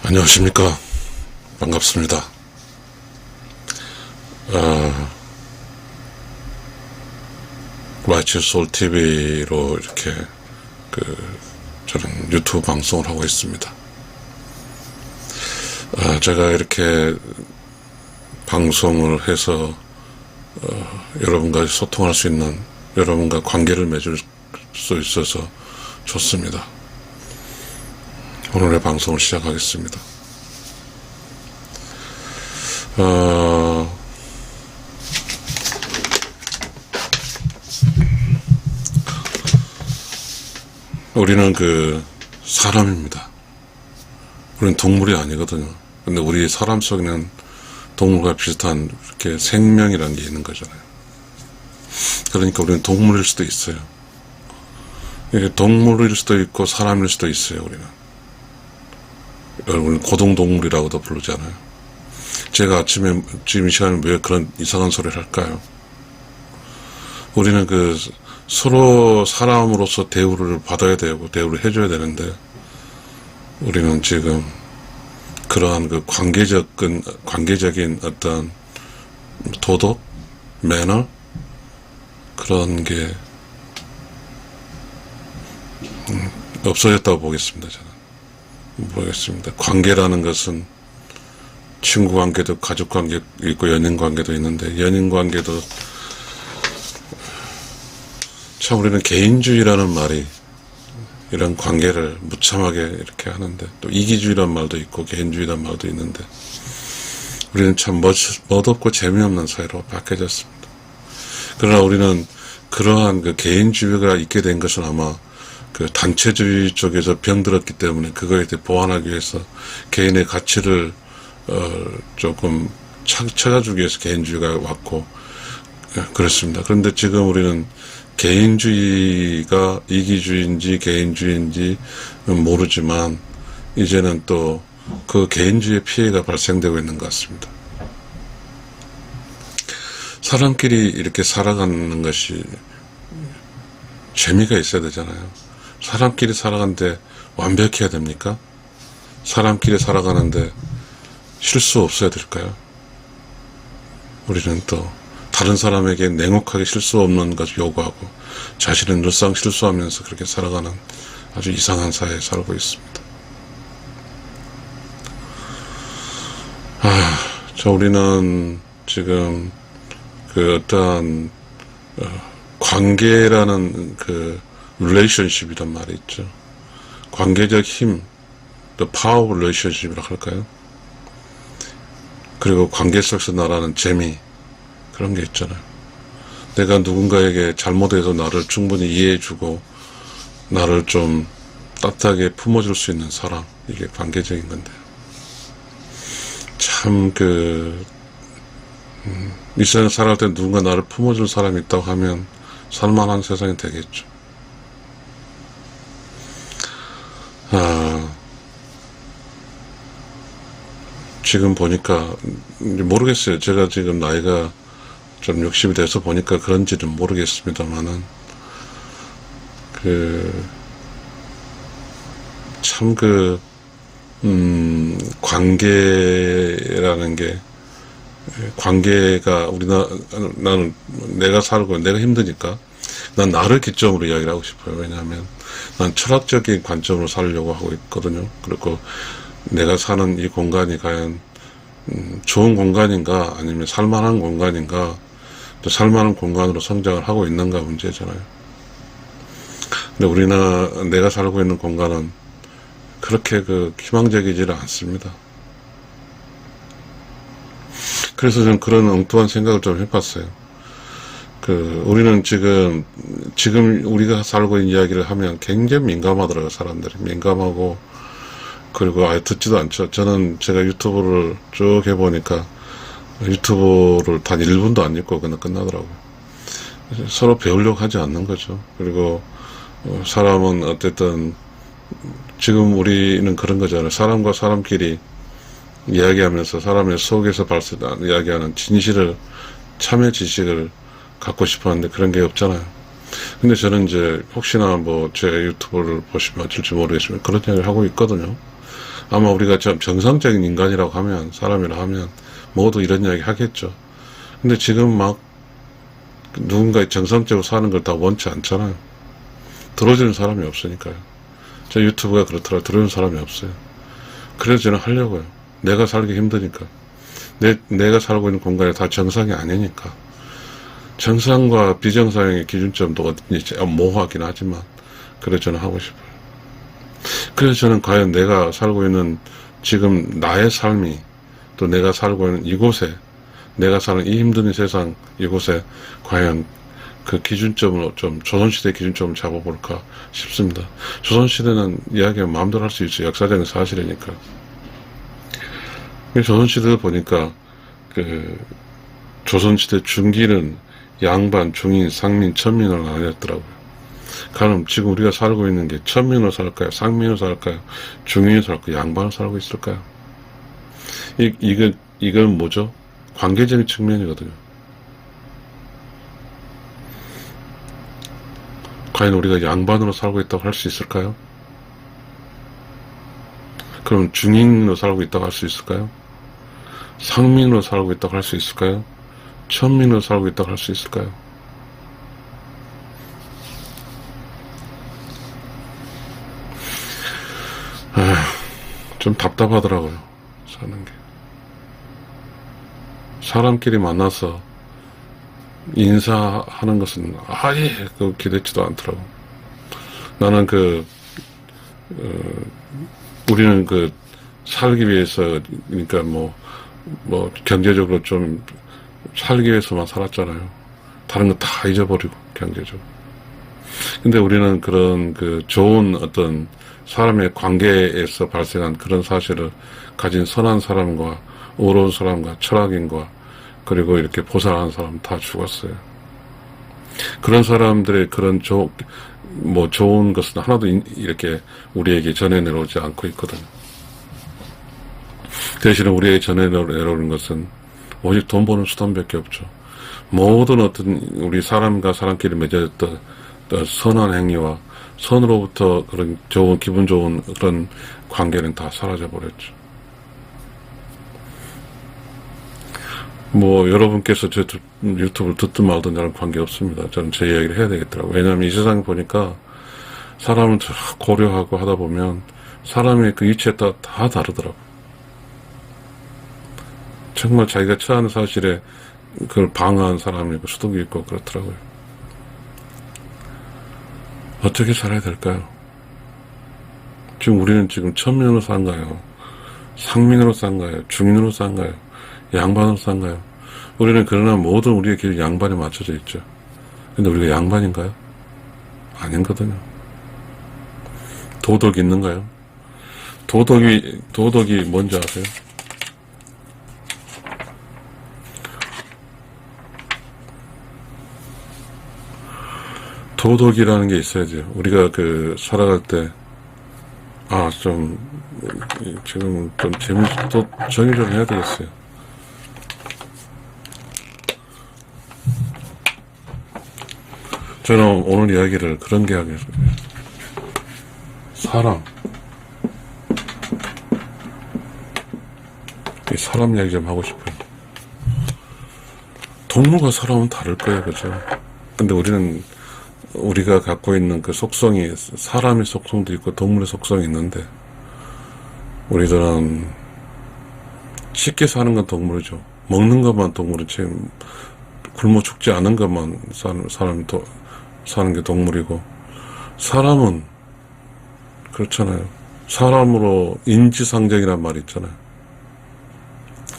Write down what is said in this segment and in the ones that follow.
안녕하십니까. 반갑습니다. 라이츠 소울 TV로 이렇게 저는 유튜브 방송을 하고 있습니다. 제가 이렇게 방송을 해서 여러분과 소통할 수 있는, 여러분과 관계를 맺을 수 있어서 좋습니다. 오늘의 방송을 시작하겠습니다. 우리는 사람입니다. 우리는 동물이 아니거든요. 근데 우리 사람 속에는 동물과 비슷한 이렇게 생명이라는 게 있는 거잖아요. 그러니까 우리는 동물일 수도 있어요. 동물일 수도 있고 사람일 수도 있어요. 우리는 고동동물이라고도 부르잖아요. 제가 아침에 지금 이 시간에 왜 그런 이상한 소리를 할까요? 우리는 서로 사람으로서 대우를 받아야 되고 대우를 해줘야 되는데, 우리는 지금 그러한 관계적인 어떤 도덕, 매너, 그런 게 없어졌다고 보겠습니다. 저는 모르겠습니다. 관계라는 것은 친구 관계도, 가족 관계도 있고 연인 관계도 있는데, 연인 관계도 참 우리는 개인주의라는 말이 이런 관계를 무참하게 이렇게 하는데, 또 이기주의란 말도 있고 개인주의란 말도 있는데, 우리는 참 멋없고 재미없는 사회로 바뀌어졌습니다. 그러나 우리는 그러한 개인주의가 있게 된 것은 아마 단체주의 쪽에서 병들었기 때문에, 그거에 대해 보완하기 위해서 개인의 가치를 조금 찾아주기 위해서 개인주의가 왔고 그렇습니다. 그런데 지금 우리는 개인주의가 이기주의인지 개인주의인지 모르지만, 이제는 또 그 개인주의의 피해가 발생되고 있는 것 같습니다. 사람끼리 이렇게 살아가는 것이 재미가 있어야 되잖아요. 사람끼리 살아가는데 완벽해야 됩니까? 사람끼리 살아가는데 실수 없어야 될까요? 우리는 또 다른 사람에게 냉혹하게 실수 없는 것을 요구하고, 자신은 늘상 실수하면서 그렇게 살아가는 아주 이상한 사회에 살고 있습니다. 우리는 지금 어떠한 관계라는 relationship이란 말이 있죠. 관계적 힘, the power of relationship이라고 할까요? 그리고 관계 속에서 나라는 재미, 그런 게 있잖아요. 내가 누군가에게 잘못해서 나를 충분히 이해해주고 나를 좀 따뜻하게 품어줄 수 있는 사람, 이게 관계적인 건데요. 참 이 세상에 살아갈 때 누군가 나를 품어줄 사람이 있다고 하면 살만한 세상이 되겠죠. 지금 보니까 모르겠어요. 제가 지금 나이가 좀 60이 돼서 보니까 그런지는 모르겠습니다만은, 참 관계라는 게, 관계가 나는 내가 살고 내가 힘드니까 난 나를 기점으로 이야기를 하고 싶어요. 왜냐하면 난 철학적인 관점으로 살려고 하고 있거든요. 그리고 내가 사는 이 공간이 과연 좋은 공간인가, 아니면 살만한 공간인가, 또 살만한 공간으로 성장을 하고 있는가 문제잖아요. 근데 내가 살고 있는 공간은 그렇게 희망적이지는 않습니다. 그래서 저는 그런 엉뚱한 생각을 좀 해봤어요. 우리는 지금 우리가 살고 있는 이야기를 하면 굉장히 민감하더라고요. 사람들이 민감하고, 그리고 아예 듣지도 않죠. 제가 유튜브를 쭉 해보니까 유튜브를 단 1분도 안 읽고 그냥 끝나더라고요. 서로 배우려고 하지 않는 거죠. 그리고 사람은 어쨌든 지금 우리는 그런 거잖아요. 사람과 사람끼리 이야기하면서 사람의 속에서 이야기하는 진실을, 참의 지식을 갖고 싶어 하는데 그런 게 없잖아요. 근데 저는 이제 혹시나 제 유튜브를 보시면 어쩔지 모르겠지만 그런 이야기를 하고 있거든요. 아마 우리가 정상적인 인간이라고 하면, 사람이라 하면 모두 이런 이야기 하겠죠. 근데 지금 막 누군가 정상적으로 사는 걸 다 원치 않잖아요. 들어주는 사람이 없으니까요. 저 유튜브가 그렇더라. 들어주는 사람이 없어요. 그래서 저는 하려고요. 내가 살기 힘드니까. 내가 살고 있는 공간이 다 정상이 아니니까. 정상과 비정상의 기준점도 모호하긴 하지만, 그래서 저는 하고 싶어요. 그래서 저는 과연 내가 살고 있는 지금 나의 삶이, 또 내가 살고 있는 이곳에, 내가 사는 이 힘든 세상 이곳에 과연 그 기준점을 좀, 조선시대 기준점을 잡아볼까 싶습니다. 조선시대는 이야기하면 마음대로 할 수 있어요. 역사적인 사실이니까. 조선시대를 보니까, 조선시대 중기는 양반, 중인, 상민, 천민으로 나뉘었더라고요. 그럼 지금 우리가 살고 있는 게 천민으로 살까요? 상민으로 살까요? 중인으로 살까요? 양반으로 살고 있을까요? 이건 뭐죠? 관계적인 측면이거든요. 과연 우리가 양반으로 살고 있다고 할 수 있을까요? 그럼 중인으로 살고 있다고 할 수 있을까요? 상민으로 살고 있다고 할 수 있을까요? 천민으로 살고 있다고 할 수 있을까요? 좀 답답하더라고요. 사는 게. 사람끼리 만나서 인사하는 것은 아예 기대치도 않더라고. 나는 우리는 살기 위해서, 그러니까 경제적으로 좀 살기 위해서만 살았잖아요. 다른 거 다 잊어버리고, 경제적으로. 근데 우리는 그런 좋은 어떤 사람의 관계에서 발생한 그런 사실을 가진 선한 사람과 의로운 사람과 철학인과 그리고 이렇게 보살하는 사람 다 죽었어요. 그런 사람들의 그런 좋은 것은 하나도 이렇게 우리에게 전해 내려오지 않고 있거든요. 대신에 우리에게 전해 내려오는 것은 오직 돈 버는 수단밖에 없죠. 모든 어떤 우리 사람과 사람끼리 맺어졌던 선한 행위와 선으로부터 그런 기분 좋은 그런 관계는 다 사라져 버렸죠. 여러분께서 제 유튜브를 듣든 말든 저는 관계없습니다. 저는 제 이야기를 해야 되겠더라고요. 왜냐하면 이 세상에 보니까 사람을 고려하고 하다 보면 사람의 그 이치에 따라 다 다르더라고요. 정말 자기가 처하는 사실에 그걸 방어하는 사람이 있고 수독이 있고 그렇더라고요. 어떻게 살아야 될까요? 지금 우리는 천민으로 산가요? 상민으로 산가요? 중인으로 산가요? 양반으로 산가요? 우리는 그러나 모든 우리의 길 양반에 맞춰져 있죠. 근데 우리가 양반인가요? 아닌거든요. 도덕이 있는가요? 도덕이 뭔지 아세요? 도덕이라는 게 있어야죠. 우리가 살아갈 때, 지금 좀 또 정의 좀 해야 되겠어요. 저는 오늘 이야기를 그런 게 하겠어요. 사람 이야기 좀 하고 싶어요. 동물과 사람은 다를 거예요, 그죠? 근데 우리가 갖고 있는 그 속성이 사람의 속성도 있고 동물의 속성이 있는데 우리들은 쉽게 사는 건 동물이죠. 먹는 것만 동물은 지금 굶어 죽지 않은 것만 사는 게 동물이고 사람은 그렇잖아요. 사람으로 인지상정이란 말이 있잖아요.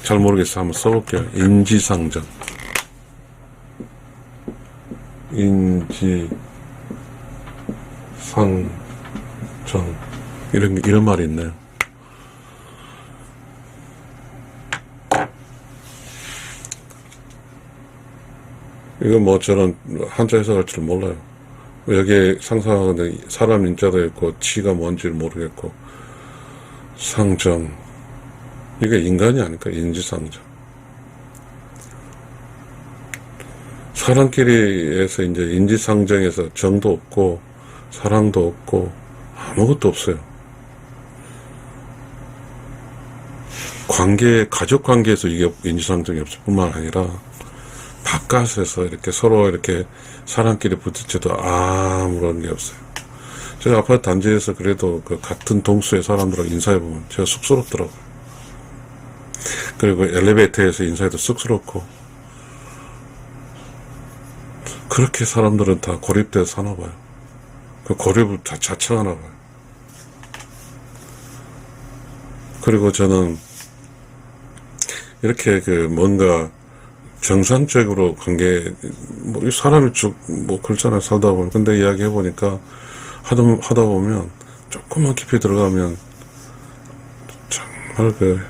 잘 모르겠어요. 한번 써볼게요. 인지상정. 인지상정 이런 말이 있네요. 이건 저는 한자 해석할 줄 몰라요. 여기에 상상하는데 사람 인자도 있고 치가 뭔지를 모르겠고 상정 이게 인간이 아닐까? 인지상정. 사람끼리에서 이제 인지상정에서 정도 없고 사랑도 없고 아무것도 없어요. 가족 관계에서 이게 인지상정이 없을 뿐만 아니라, 바깥에서 이렇게 서로 이렇게 사람끼리 부딪혀도 아무런 게 없어요. 제가 아파트 단지에서 그래도 그 같은 동수의 사람들하고 인사해보면 제가 쑥스럽더라고요. 그리고 엘리베이터에서 인사해도 쑥스럽고, 그렇게 사람들은 다 고립돼서 사나봐요. 그 고립을 다 자청하나봐요. 그리고 저는 이렇게 그 뭔가 정상적으로 뭐, 사람이 뭐, 그렇잖아요. 살다 보면. 근데 이야기 해보니까, 하다 보면, 조금만 깊이 들어가면, 정말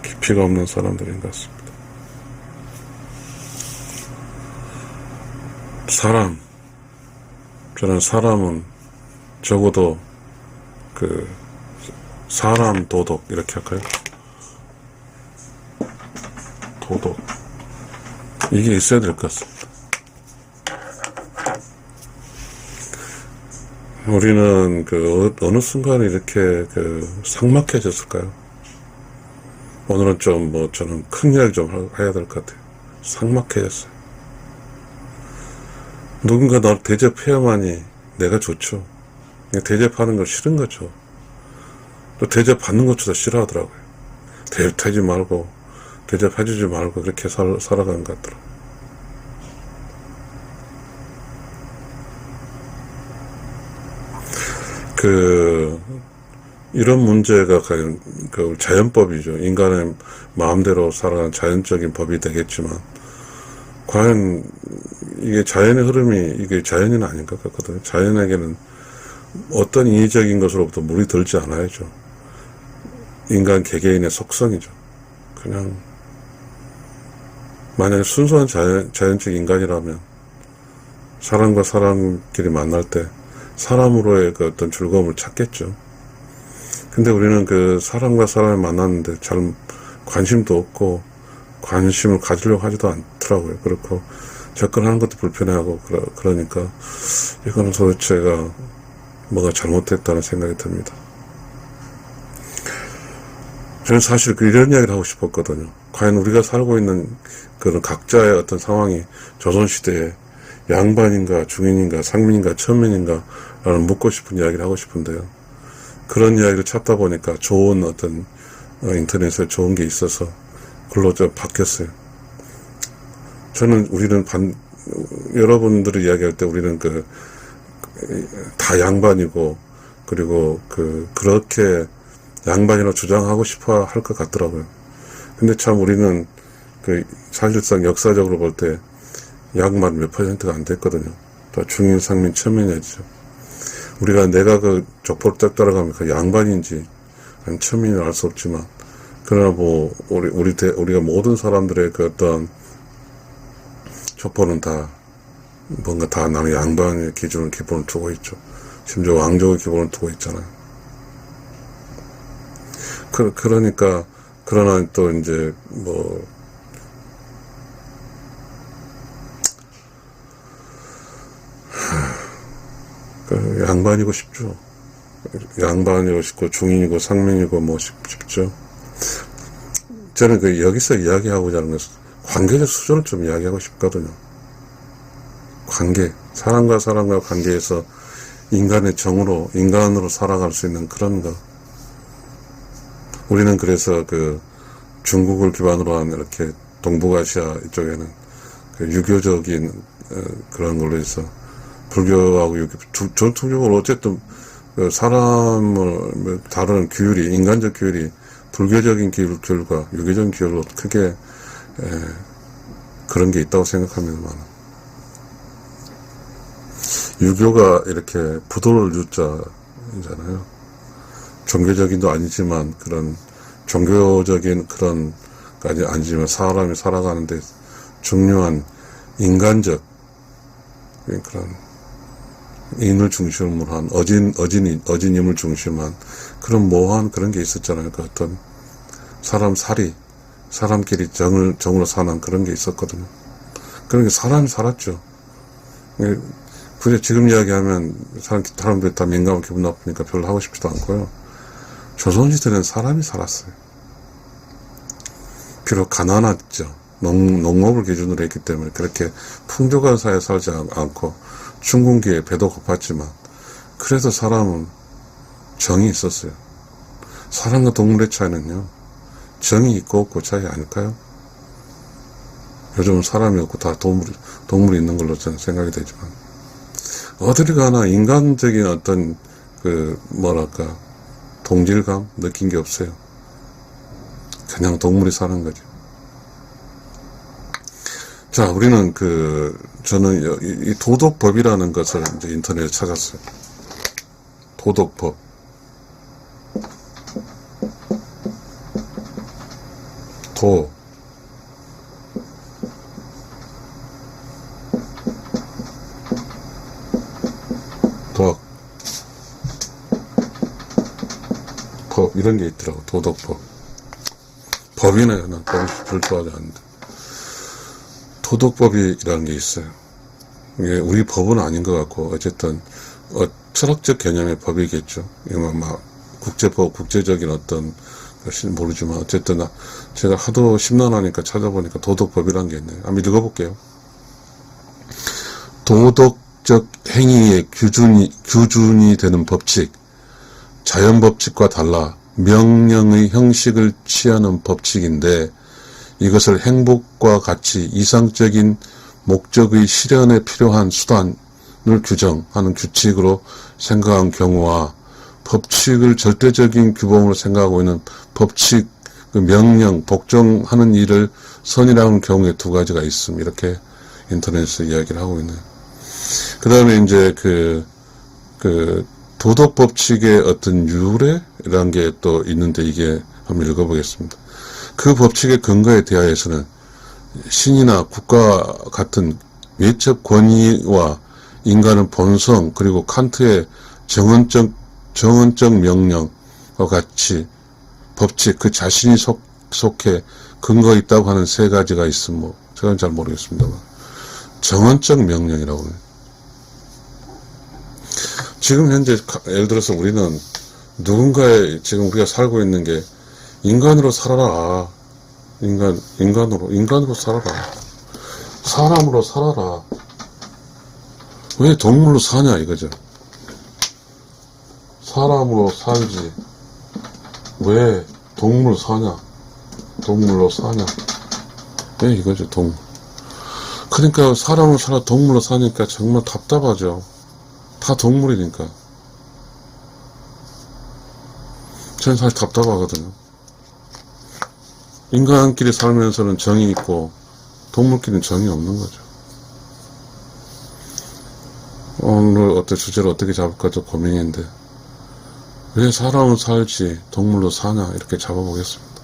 깊이가 없는 사람들인 것 같습니다. 저는 사람은 적어도, 사람 도덕, 이렇게 할까요? 도덕. 이게 있어야 될 것 같습니다. 우리는 어느 순간에 이렇게 삭막해졌을까요? 오늘은 저는 큰 이야기 좀 해야 될 것 같아요. 삭막해졌어요. 누군가 나를 대접해야만이 내가 좋죠. 대접하는 걸 싫은 거죠. 또 대접받는 것조차 싫어하더라고요. 대접하지 말고, 대접해주지 말고, 그렇게 살아가는 것 같더라고요. 이런 문제가 과연 자연법이죠. 인간의 마음대로 살아가는 자연적인 법이 되겠지만, 과연 이게 자연의 흐름이 이게 자연은 아닌 것 같거든요. 자연에게는 어떤 인위적인 것으로부터 물이 들지 않아야죠. 인간 개개인의 속성이죠. 그냥 만약에 순수한 자연적 인간이라면 사람과 사람끼리 만날 때 사람으로의 어떤 즐거움을 찾겠죠. 근데 우리는 사람과 사람을 만났는데 잘 관심도 없고 관심을 가지려고 하지도 않더라고요. 그렇고 접근하는 것도 불편해하고 그러니까 이거는 도대체가 뭐가 잘못됐다는 생각이 듭니다. 저는 사실 이런 이야기를 하고 싶었거든요. 과연 우리가 살고 있는 그런 각자의 어떤 상황이 조선시대에 양반인가 중인인가 상민인가 천민인가 라는 묻고 싶은 이야기를 하고 싶은데요. 그런 이야기를 찾다 보니까 좋은 어떤 인터넷에 좋은 게 있어서 그걸로 좀 바뀌었어요. 저는 여러분들이 이야기할 때 우리는 다 양반이고 그리고 그렇게 양반이라고 주장하고 싶어 할 것 같더라고요. 근데 참 우리는 사실상 역사적으로 볼 때 양반 몇 %가 안 됐거든요. 다 중인, 상민, 천민이었죠. 내가 족보를 딱 따라가면 양반인지 아니면 천민인지 알 수 없지만, 그러나 우리가 모든 사람들의 어떤 족보는 뭔가 나는 양반의 기준을 기본을 두고 있죠. 심지어 왕족의 기본을 두고 있잖아요. 그러나 또 이제 양반이고 싶죠. 양반이고 싶고 중인이고 상민이고 싶죠. 저는 여기서 이야기하고자 하는 것은 관계적 수준을 좀 이야기하고 싶거든요. 사람과 사람과 관계에서 인간의 인간으로 살아갈 수 있는 그런 거. 우리는 그래서 중국을 기반으로 한 이렇게 동북아시아 이쪽에는 유교적인 그런 걸로 해서 불교하고 전통적으로 어쨌든 사람을 다루는 규율이, 인간적 규율이 불교적인 규율과 유교적인 규율로 크게 그런 게 있다고 생각합니다만, 유교가 이렇게 부도를 유자잖아요. 종교적인도 아니지만 그런 종교적인 그런 아니지만 사람이 살아가는데 중요한 인간적 그런 인을 중심으로 한 어진임을 중심으로 한 그런 모호한 그런 게 있었잖아요. 어떤 사람끼리 정으로 사는 그런 게 있었거든요. 그러니까 사람이 살았죠. 지금 이야기하면 사람들이 다 민감하고 기분 나쁘니까 별로 하고 싶지도 않고요. 조선시대는 사람이 살았어요. 비록 가난했죠. 농업을 기준으로 했기 때문에 그렇게 풍족한 사회에 살지 않고 춘궁기에 배도 고팠지만 그래도 사람은 정이 있었어요. 사람과 동물의 차이는요, 정이 있고 없고 차이 아닐까요? 요즘은 사람이 없고 다 동물이 있는 걸로 저는 생각이 되지만, 어딜 가나 인간적인 어떤 동질감 느낀 게 없어요. 그냥 동물이 사는 거죠. 자, 우리는 저는 이 도덕법이라는 것을 이제 인터넷에 찾았어요. 도덕법. 법, 이런 게 있더라고. 도덕법. 법이네요. 난 법을 별로 좋아하지 않는데. 도덕법이라는 게 있어요. 이게 우리 법은 아닌 것 같고, 어쨌든, 철학적 개념의 법이겠죠. 이건 막, 국제법, 국제적인 어떤 것이 모르지만, 어쨌든, 제가 하도 심란하니까 찾아보니까 도덕법이라는 게 있네요. 한번 읽어볼게요. 도덕적 행위의 규준이 되는 법칙, 자연법칙과 달라 명령의 형식을 취하는 법칙인데, 이것을 행복과 같이 이상적인 목적의 실현에 필요한 수단을 규정하는 규칙으로 생각한 경우와 법칙을 절대적인 규범으로 생각하고 있는 법칙, 명령, 복종하는 일을 선이라는 경우에 두 가지가 있음. 이렇게 인터넷에서 이야기를 하고 있네요. 그 다음에 이제 도덕 법칙의 어떤 유래라는 게 또 있는데, 이게 한번 읽어보겠습니다. 그 법칙의 근거에 대하여서는 신이나 국가 같은 외적 권위와 인간의 본성, 그리고 칸트의 정언적 명령과 같이 법칙 그 자신이 속해 근거 있다고 하는 세 가지가 있음. 제가 잘 모르겠습니다만, 정언적 명령이라고 해요. 지금 현재 예를 들어서 우리는 누군가의, 지금 우리가 살고 있는 게 인간으로 살아라. 인간으로 살아라. 사람으로 살아라. 왜 동물로 사냐 이거죠. 사람으로 살지. 왜 동물로 사냐. 왜 이거죠, 동물. 그러니까 사람으로 살아 동물로 사니까 정말 답답하죠. 다 동물이니까. 저는 사실 답답하거든요. 인간끼리 살면서는 정이 있고 동물끼리는 정이 없는 거죠. 오늘 어떤 주제를 어떻게 잡을까 좀 고민인데, 왜 사람은 살지 동물로 사냐 이렇게 잡아보겠습니다.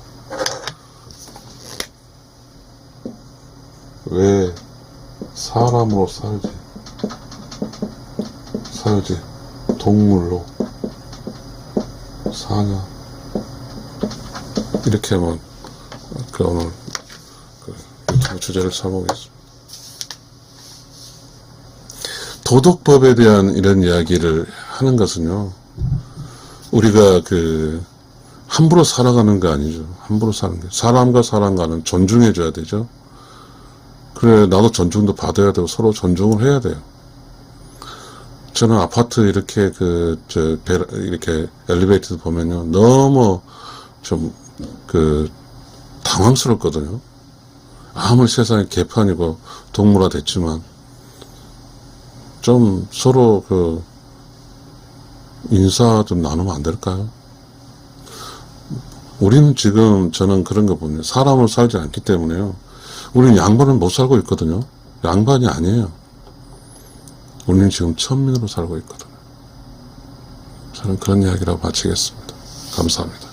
왜 사람으로 살지 동물로 사냐, 이렇게 한번 오늘 유튜브 주제를 잡아보겠습니다. 도덕법에 대한 이런 이야기를 하는 것은요, 우리가 함부로 살아가는 게 아니죠. 함부로 사는 게, 사람과 사람과는 존중해줘야 되죠. 그래, 나도 존중도 받아야 되고 서로 존중을 해야 돼요. 저는 아파트 이렇게 이렇게 엘리베이터도 보면요, 너무 좀 당황스럽거든요. 아무리 세상이 개판이고 동물화 됐지만 좀 서로 인사 좀 나누면 안 될까요? 우리는 지금, 저는 그런 거 보면 사람으로 살지 않기 때문에요, 우리는 양반은 못 살고 있거든요. 양반이 아니에요. 우리는 지금 천민으로 살고 있거든요. 저는 그런 이야기라고 마치겠습니다. 감사합니다.